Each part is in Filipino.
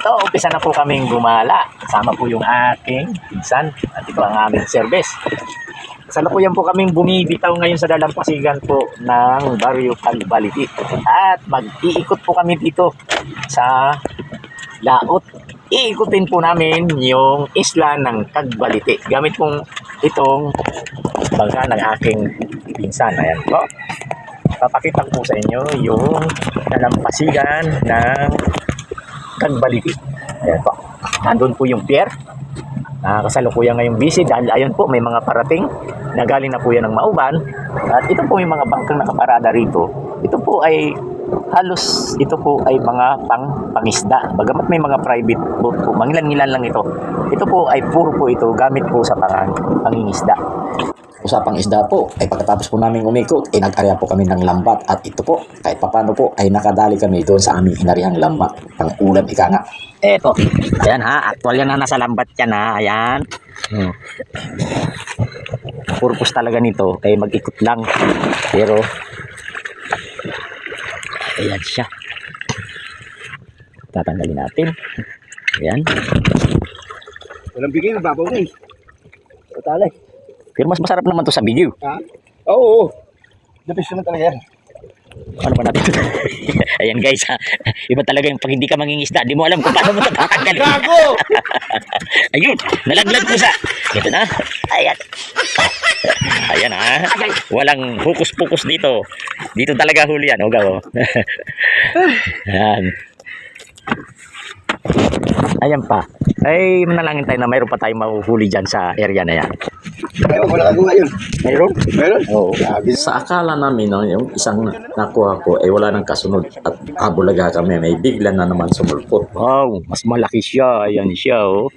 So, umpisa na po kaming gumala. Kasama po yung aking pinsan at ito ang aming service. Kasalukuyan po kaming bumibitaw ngayon sa dalampasigan po ng Barrio Calbaliti. At mag-iikot po kami dito sa laot. Iikutin po namin yung isla ng Cagbaliti. Gamit pong itong bangka ng aking pinsan. Ayan po. Papakita ko po sa inyo yung dalampasigan ng Cagbaliti. Ayan po. Nandun po yung pier. Kasalukuyan ngayong busy dahil ayun po may mga parating na galing na po yan ng Mauban. At ito po yung mga bangkang nakaparada rito. Ito po ay halos ito po ay mga pangisda. Bagamat may mga private boat po, mangilan-ngilan lang ito. Ito po ay puro po ito gamit po sa pangingisda. Usapang isda po, ay pagkatapos po namin umikot, nag-area po kami ng lambat at ito po, kahit papano po, ay nakadali kami doon sa aming inarihang lambat, pang ulam ika nga. Eto, ayan ha, actual yan na nasa lambat yan ha, ayan. Purpose talaga nito, ay mag-ikot lang, pero, ayan siya. Tatanggalin natin, ayan. Walang bigay, mababaw na eh. Talay. Pero mas masarap naman to sa video. Ha? Oo. The best naman talaga yan. Ano ba natin? Ayan guys ha. Iba talaga yung pag hindi ka mangingisda. Di mo alam kung paano mo tatanggalin. Gago! Ayun. Nalaglag ko sa. Ito na. Ayan. Ayan ha. Walang hukus-pukus dito. Dito talaga huli yan. O gaw. Ayan. Ayan pa. Ay manalangin tayo na mayroon pa tayong mahuhuli dyan sa area na yan. Ayaw, wala ka ngayon. Mayroon? Meron? Oo. Sa akala namin, no, yung isang nakuha ko, wala nang kasunod at abulaga kami. May bigla na naman sumulpot. Wow, mas malaki siya. Ayan siya, oh.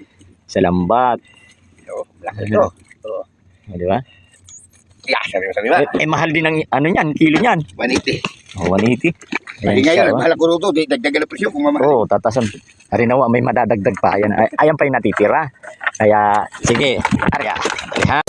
Sa lambat. Oo, malaki ito. Oo. Di ba? Yeah, sabi ba? Mahal din ang ano niyan, kilo niyan. 180. Oh, 180. Hindi ngayon, mahal ko ito. Dagdagan ang presyo kung mamahal. Oo, tatasan. Harinawa, may madadagdag pa. Ayan pa yung natitira. Kaya, sige, arya. Ha?